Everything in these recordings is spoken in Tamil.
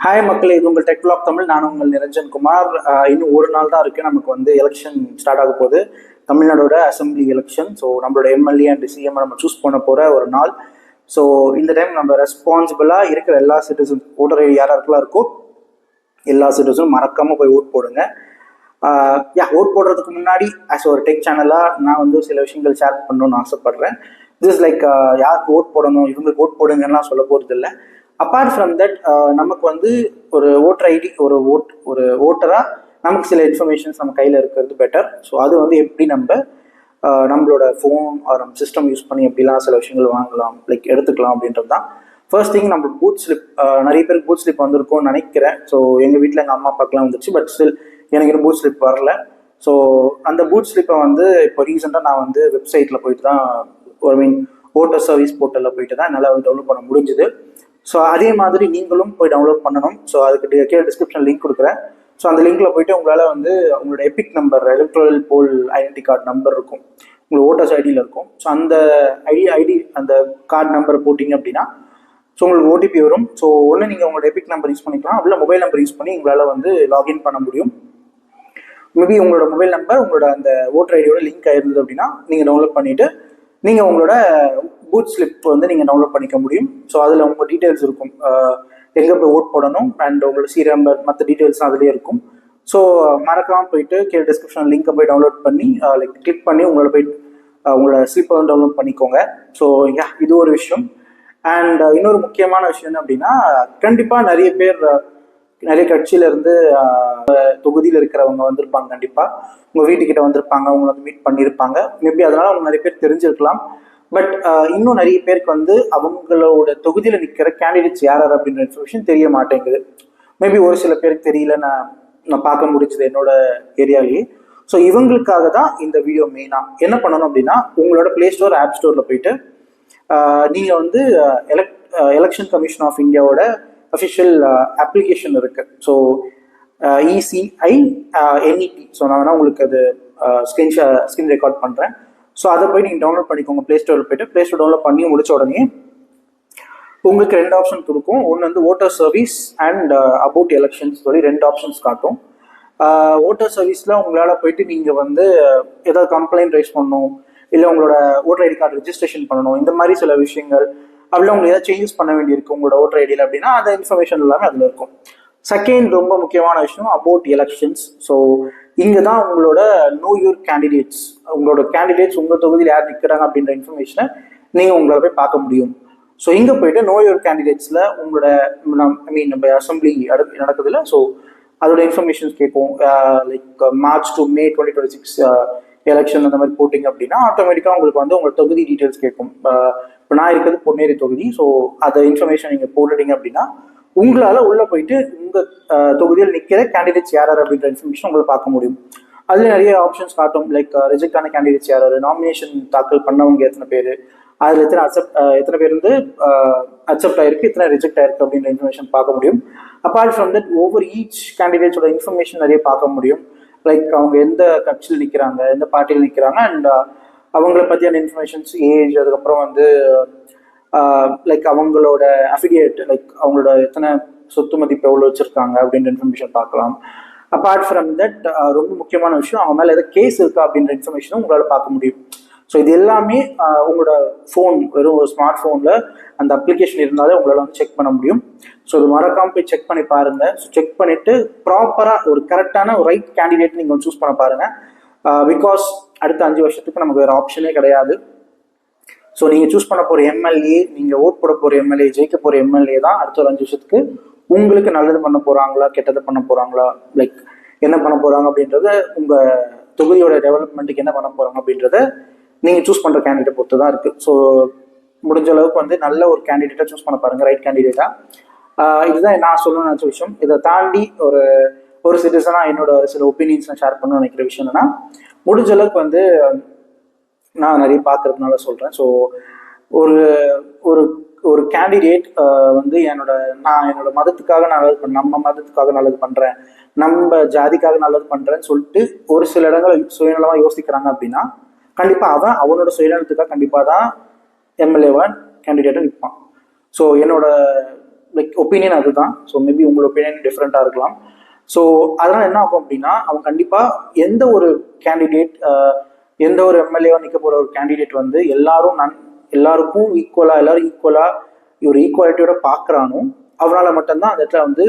ஹாய் மக்களே, இது உங்கள் டெக் பிளாக் தமிழ். நான் உங்கள் நிரஞ்சன் குமார். இன்னும் ஒரு நாள் தான் இருக்குது, நமக்கு வந்து எலெக்ஷன் ஸ்டார்ட் ஆக போகுது, தமிழ்நாடோட அசம்பிளி எலெக்ஷன். ஸோ நம்மளோட எம்எல்ஏ அண்ட் சிஎம் நம்ம சூஸ் பண்ண போகிற ஒரு நாள். ஸோ இந்த டைம் நம்ம ரெஸ்பான்சிபிளாக இருக்கிற எல்லா சிட்டிசன், ஓட்டர் ஐடி யாராருக்கெல்லாம் இருக்கோ எல்லா சிட்டிசனும் மறக்காமல் போய் ஓட் போடுங்க. ஓட் போடுறதுக்கு முன்னாடி ஆஸ் ஒரு டெக் சேனலாக நான் வந்து சில விஷயங்கள் ஷேர் பண்ணணும்னு ஆசைப்பட்றேன். திஸ் லைக் யாருக்கு ஓட் போடணும், இவங்களுக்கு ஓட் போடுங்கன்னா சொல்ல போகிறது இல்லை. அப்பார்ட் ஃப்ரம் தட் நமக்கு வந்து ஒரு ஓட்டர் ஐடி, ஒரு ஓட்டராக நமக்கு சில இன்ஃபர்மேஷன்ஸ் நம்ம கையில் இருக்கிறது பெட்டர். ஸோ அது வந்து எப்படி நம்மளோட ஃபோன் ஆர் நம்ம சிஸ்டம் யூஸ் பண்ணி எப்படிலாம் சில விஷயங்கள் வாங்கலாம், லைக் எடுத்துக்கலாம் அப்படின்றது தான். ஃபர்ஸ்ட் திங், நம்ம பூத் ஸ்லிப், நிறைய பேருக்கு பூத் ஸ்லிப் வந்திருக்கும்னு நினைக்கிறேன். ஸோ எங்கள் வீட்டில் எங்கள் அம்மா அப்பாக்கெலாம் வந்துச்சு, பட் ஸ்டில் எனக்கு இன்னும் பூத் ஸ்லிப் வரல. ஸோ அந்த பூத் ஸ்லிப்பை வந்து இப்போ ரீசெண்டாக நான் வந்து வெப்சைட்டில் போயிட்டு தான், ஓட்டர் சர்வீஸ் போர்ட்டலில் போயிட்டு தான் என்னால் டவுன்லோட் பண்ண முடிஞ்சுது. ஸோ அதே மாதிரி நீங்களும் போய் டவுன்லோட் பண்ணணும். ஸோ அதுக்கு கீழே டிஸ்கிரிப்ஷன் லிங்க் கொடுக்குறேன். ஸோ அந்த லிங்க்கில் போய்ட்டு உங்களால் வந்து உங்களோட எபிக் நம்பர், எலக்ட்ரல் போல் ஐடென்டி கார்டு நம்பர் இருக்கும், உங்களோட ஓட்டர்ஸ் ஐடியில் இருக்கும். ஸோ அந்த அந்த கார்டு நம்பரை போட்டிங்க அப்படின்னா ஸோ உங்களுக்கு ஓடிபி வரும். ஸோ ஒன்று நீங்கள் உங்களோட எபிக் நம்பர் யூஸ் பண்ணிக்கலாம், அப்படியே மொபைல் நம்பர் யூஸ் பண்ணி உங்களால் வந்து லாகின் பண்ண முடியும். மேபி உங்களோட மொபைல் நம்பர் உங்களோட அந்த ஓட்டர் ஐடியோட லிங்க் ஆயிருந்தது அப்படின்னா நீங்கள் டவுன்லோட் பண்ணிவிட்டு நீங்கள் உங்களோட பூத் ஸ்லிப் வந்து நீங்கள் டவுன்லோட் பண்ணிக்க முடியும். ஸோ அதில் உங்கள் டீட்டெயில்ஸ் இருக்கும், எங்கே போய் ஓட் போடணும் அண்ட் உங்களோட சீரியல் நம்பர், மற்ற டீட்டெயில்ஸ்லாம் அதிலே இருக்கும். ஸோ மறக்காமல் போயிட்டு கீழே டிஸ்கிரிப்ஷன் லிங்கை போய் டவுன்லோட் பண்ணி கிளிக் பண்ணி உங்களோட ஸ்லிப்பை வந்து டவுன்லோட் பண்ணிக்கோங்க. ஸோ இது ஒரு விஷயம். அண்ட் இன்னொரு முக்கியமான விஷயம் என்ன அப்படின்னா, கண்டிப்பாக நிறைய கட்சியிலேருந்து தொகுதியில் இருக்கிறவங்க வந்திருப்பாங்க, கண்டிப்பாக உங்கள் வீட்டுக்கிட்ட வந்திருப்பாங்க, அவங்களை வந்து மீட் பண்ணியிருப்பாங்க. மேபி அதனால் அவங்க நிறைய பேர் தெரிஞ்சிருக்கலாம். பட் இன்னும் நிறைய பேருக்கு வந்து அவங்களோட தொகுதியில் நிற்கிற கேண்டிடேட்ஸ் யார் அப்படின்ற இன்ஃபர்மேஷன் தெரிய மாட்டேங்குது. மேபி ஒரு சில பேருக்கு தெரியல, நான் பார்க்க முடிச்சது என்னோட ஏரியாலேயே. ஸோ இவங்களுக்காக தான் இந்த வீடியோ மெயினாக. என்ன பண்ணணும் அப்படின்னா, உங்களோட ப்ளே ஸ்டோர், ஆப் ஸ்டோரில் போயிட்டு நீங்கள் வந்து எலெக்ஷன் கமிஷன் ஆஃப் இந்தியாவோட அஃபிஷியல் அப்ளிகேஷன் இருக்குது. So ECI NET. ஸோ நான் வேணால் உங்களுக்கு அது ஸ்க்ரீன் ரெக்கார்ட் பண்ணுறேன். ஸோ அதை போய் நீங்கள் டவுன்லோட் பண்ணிக்கோங்க. ப்ளே ஸ்டோரில் போய்ட்டு ப்ளே ஸ்டோர் டவுன்லோட் பண்ணி முடிச்ச உடனே உங்களுக்கு 2 ஆப்ஷன் கொடுக்கும். ஒன்று வந்து voter service and about elections சொல்லி 2 ஆப்ஷன்ஸ் காட்டும். ஓட்டர் சர்வீஸில் உங்களால் போயிட்டு நீங்கள் வந்து ஏதாவது கம்ப்ளைண்ட் ரைஸ் பண்ணணும், இல்லை உங்களோட ஓட்டர் ஐடி கார்டு ரெஜிஸ்ட்ரேஷன் பண்ணணும், இந்த மாதிரி சில விஷயங்கள், அப்படிலாம் உங்களுக்கு ஏதாவது சேஞ்சஸ் பண்ண வேண்டியிருக்கு உங்களோட ஓட்டர் ஐடியில் அப்படின்னா அந்த இன்ஃபர்மேஷன் எல்லாமே அதில் இருக்கும். செகண்ட் ரொம்ப முக்கியமான விஷயம், அபவுட் எலெக்ஷன்ஸ். ஸோ இங்கே தான் உங்களோட நோ யூர் கேண்டிடேட்ஸ், உங்களோட கேண்டிடேட்ஸ் உங்கள் தொகுதியில் யார் நிற்கிறாங்க அப்படின்ற இன்ஃபர்மேஷனை நீங்கள் உங்களால் போய் பார்க்க முடியும். ஸோ இங்கே போயிட்டு நோ யூர் கேண்டிடேட்ஸில் உங்களோட நம்ம அசம்பிளி நடக்குதுல்ல, ஸோ அதோட இன்ஃபர்மேஷன்ஸ் கேட்கும். Like March to May 2026 election அந்த மாதிரி போட்டிங்க அப்படின்னா ஆட்டோமேட்டிக்காக உங்களுக்கு வந்து உங்களோட தொகுதி டீட்டெயில்ஸ் கேட்கும். இப்போ நான் இருக்கிறது பொன்னேரி தொகுதி. ஸோ அதை இன்ஃபர்மேஷன் நீங்கள் போட்டுட்டீங்க அப்படின்னா உங்களால் உள்ளே போயிட்டு உங்கள் தொகுதியில் நிற்கிற கேண்டிடேட்ஸ் யார் அப்படின்ற இன்ஃபர்மேஷன் உங்களுக்கு பார்க்க முடியும். அதில் நிறைய ஆப்ஷன்ஸ் காட்டும். லைக் ரிஜெக்ட் ஆன கேண்டிடேட்ஸ் யார், நாமினேஷன் தாக்கல் பண்ணவங்க எத்தனை பேர், அதில் எத்தனை பேர் வந்து அக்செப்ட் ஆயிருக்கு, எத்தனை ரிஜெக்ட் ஆயிருக்கு அப்படின்ற இன்ஃபர்மேஷன் பார்க்க முடியும். அப்பார்ட் ஃப்ரம் தட் ஒவ்வொரு ஈச் கேண்டிடேட்ஸோட இன்ஃபர்மேஷன் நிறைய பார்க்க முடியும். லைக் அவங்க எந்த கட்சியில் நிற்கிறாங்க, எந்த பார்ட்டியில் நிற்கிறாங்க, அண்ட் அவங்கள பற்றியான இன்ஃபர்மேஷன்ஸ், ஏஜ், அதுக்கப்புறம் வந்து லைக் அவங்களோட அஃபிலியேட், லைக் அவங்களோட எத்தனை சொத்து மதிப்பு எவ்வளோ வச்சுருக்காங்க அப்படின்ற இன்ஃபர்மேஷன் பார்க்கலாம். அப்பார்ட் ஃப்ரம் தட் ரொம்ப முக்கியமான விஷயம், அவங்க மேலே எதாவது கேஸ் இருக்கா அப்படின்ற இன்ஃபர்மேஷனும் உங்களால் பார்க்க முடியும். ஸோ இது எல்லாமே உங்களோட ஃபோன், வெறும் ஒரு ஸ்மார்ட் ஃபோனில் அந்த அப்ளிகேஷன் இருந்தாலே உங்களால் வந்து செக் பண்ண முடியும். ஸோ இது மறக்காமல் போய் செக் பண்ணி பாருங்கள். ஸோ செக் பண்ணிவிட்டு ப்ராப்பராக ஒரு கரெக்டான ஒரு ரைட் கேண்டிடேட் நீங்கள் சூஸ் பண்ண பாருங்கள். பிகாஸ் அடுத்த 5 வருஷத்துக்கு நமக்கு வேறு ஆப்ஷனே கிடையாது. ஸோ நீங்கள் சூஸ் பண்ண போகிற எம்எல்ஏ, நீங்கள் ஓட் போட போகிற எம்எல்ஏ, ஜெயிக்க போகிற எம்எல்ஏ தான் அடுத்த ஒரு 5 வருஷத்துக்கு உங்களுக்கு நல்லது பண்ண போகிறாங்களா, கெட்டது பண்ண போகிறாங்களா, லைக் என்ன பண்ண போகிறாங்க அப்படின்றத, உங்கள் தொகுதியோட டெவலப்மெண்ட்டுக்கு என்ன பண்ண போகிறாங்க அப்படின்றத நீங்கள் சூஸ் பண்ணுற கேண்டிடேட்டை பொறுத்து தான் இருக்குது. ஸோ முடிஞ்ச அளவுக்கு வந்து நல்ல ஒரு கேண்டிடேட்டாக சூஸ் பண்ண பாருங்கள், ரைட் கேண்டிடேட்டாக. இதுதான் நான் சொல்லணும்னு நினச்ச விஷயம். இதை தாண்டி ஒரு சிட்டிசனாக என்னோட சில ஒப்பீனியன்ஸ் நான் ஷேர் பண்ணணும்னு நினைக்கிற விஷயம் என்னன்னா, முடிஞ்ச அளவுக்கு வந்து நான் நிறைய பார்க்கறதுனால சொல்கிறேன். ஸோ ஒரு கேண்டிடேட் வந்து நான் என்னோட மதத்துக்காக நல்லது நம்ம மதத்துக்காக நல்லது பண்ணுறேன், நம்ம ஜாதிக்காக நல்லது பண்ணுறேன்னு சொல்லிட்டு ஒரு சில இடங்கள் சுயநலமாக யோசிக்கிறாங்க அப்படின்னா கண்டிப்பாக அவனோட சுயநலத்துக்காக கண்டிப்பாக தான் எம்எல்ஏவாக கேண்டிடேட்டாக நிற்பான். ஸோ என்னோட லைக் ஒப்பீனியன் அதுதான். ஸோ மேபி உங்களோட ஒப்பீனியன் டிஃப்ரெண்ட்டாக இருக்கலாம். ஸோ அதனால் என்ன ஆகும் அப்படின்னா, அவங்க கண்டிப்பாக எந்த ஒரு கேண்டிடேட், எந்த ஒரு எம்எல்ஏவாக நிற்க போகிற ஒரு கேண்டிடேட் வந்து எல்லாருக்கும் ஈக்குவலாக ஒரு ஈக்குவாலிட்டியோட பார்க்குறானோ அவனால் மட்டும்தான் அந்த இடத்துல வந்து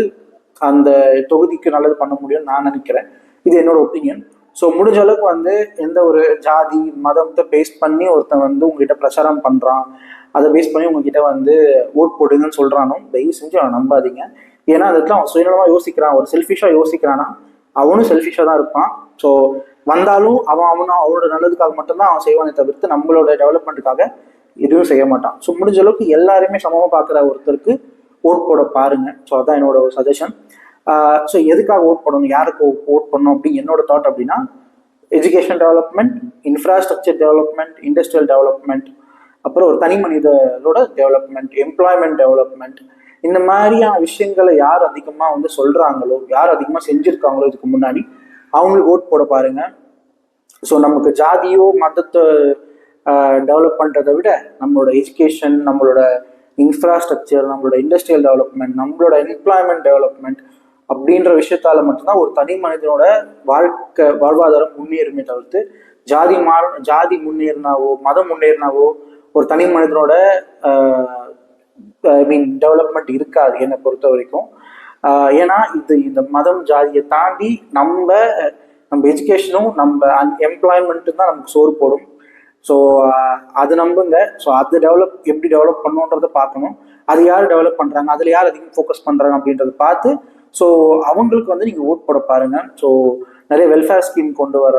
அந்த தொகுதிக்கு நல்லது பண்ண முடியும்னு நான் நினைக்கிறேன். இது என்னோட ஒப்பீனியன். ஸோ முடிஞ்ச அளவுக்கு வந்து எந்த ஒரு ஜாதி மதத்தை பேஸ் பண்ணி ஒருத்தன் வந்து உங்ககிட்ட பிரச்சாரம் பண்ணுறான், அதை பேஸ் பண்ணி உங்ககிட்ட வந்து ஓட் போடுங்கன்னு சொல்கிறானோ தயவு செஞ்சு அவனை நம்பாதீங்க. ஏன்னா அந்த இடத்துல அவன் சுயநலமாக யோசிக்கிறான், ஒரு செல்ஃபிஷாக யோசிக்கிறான்னா அவனும் செல்ஃபிஷாக தான் இருப்பான். ஸோ வந்தாலும் அவனோட நல்லதுக்காக மட்டும்தான் அவன் செய்வானே தவிர்த்து நம்மளோட டெவலப்மெண்ட்டுக்காக எதுவும் செய்ய மாட்டான். ஸோ முடிஞ்ச அளவுக்கு எல்லாருமே சமமாக பார்க்குற ஒருத்தருக்கு ஓட் போட பாருங்க. ஸோ அதான் என்னோட ஒரு சஜஷன். ஸோ எதுக்காக ஓட் பண்ணணும், யாருக்கு ஓட் பண்ணணும் அப்படின்னு என்னோட தாட் அப்படின்னா, education development, infrastructure development, industrial development, அப்புறம் ஒரு தனி மனிதரோட டெவலப்மெண்ட், எம்ப்ளாய்மெண்ட் டெவலப்மெண்ட், இந்த மாதிரியான விஷயங்களை யார் அதிகமாக வந்து சொல்கிறாங்களோ, யார் அதிகமாக செஞ்சுருக்காங்களோ இதுக்கு முன்னாடி அவங்களுக்கு ஓட் போட பாருங்க. ஸோ நமக்கு ஜாதியோ மதத்தை டெவலப் பண்ணுறதை விட நம்மளோட எஜுகேஷன், நம்மளோட இன்ஃப்ராஸ்ட்ரக்சர், நம்மளோட இண்டஸ்ட்ரியல் டெவலப்மெண்ட், நம்மளோட எம்ப்ளாய்மெண்ட் டெவலப்மெண்ட் அப்படின்ற விஷயத்தால மட்டும்தான் ஒரு தனி மனிதனோட வாழ்வாதாரம் முன்னேறுமே தவிர்த்து ஜாதி முன்னேறினாவோ மதம் முன்னேறினாவோ ஒரு தனி மனிதனோட டெவலப்மெண்ட் இருக்காது என்னை பொறுத்த வரைக்கும். ஏன்னா இந்த மதம் ஜாதியை தாண்டி நம்ம எஜுகேஷனும் நம்ம எம்ப்ளாய்மெண்ட்டும் தான் நமக்கு சோறு போடும். ஸோ அது நம்புங்க. ஸோ அது எப்படி டெவலப் பண்ணுன்றதை பார்க்கணும். அது யார் டெவலப் பண்ணுறாங்க, அதில் யார் அதிகம் ஃபோக்கஸ் பண்ணுறாங்க அப்படின்றத பார்த்து ஸோ அவங்களுக்கு வந்து நீங்கள் ஓட் போட பாருங்கள். ஸோ நிறைய வெல்ஃபேர் ஸ்கீம் கொண்டு வர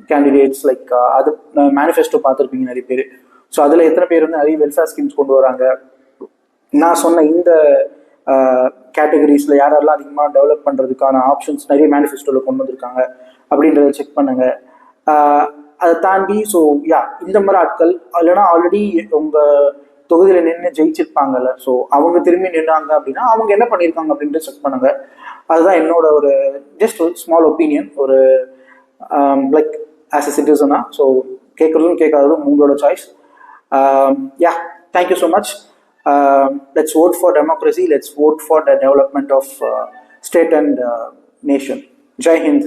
கேண்டிடேட்ஸ் லைக் அது மேனிஃபெஸ்டோ பார்த்துருப்பீங்க நிறைய பேர். ஸோ அதில் எத்தனை பேர் வந்து நிறைய வெல்ஃபேர் ஸ்கீம்ஸ் கொண்டு வராங்க, நான் சொன்ன இந்த கேட்டகரிஸில் யாரெல்லாம் அதிகமாக டெவலப் பண்ணுறதுக்கான ஆப்ஷன்ஸ் நிறைய மேனிஃபெஸ்டோவில் கொண்டு வந்திருக்காங்க அப்படின்றத செக் பண்ணுங்கள். அதை தாண்டி ஸோ இந்த மாதிரி ஆட்கள் இல்லைன்னா ஆல்ரெடி உங்கள் தொகுதியில் நின்று ஜெயிச்சிருப்பாங்கல்ல, ஸோ அவங்க திரும்பி நின்றாங்க அப்படின்னா அவங்க என்ன பண்ணியிருக்காங்க அப்படின்ட்டு செக் பண்ணுங்க. அதுதான் என்னோட ஒரு ஜஸ்ட் ஒரு ஸ்மால் ஒப்பீனியன், ஒரு லைக் ஆஸ் எ சிட்டிசனா. ஸோ கேட்குறதும் கேட்காததும் உங்களோட choice. Thank you so much. Let's vote for democracy. Let's vote for the development of state and nation. Jai Hind.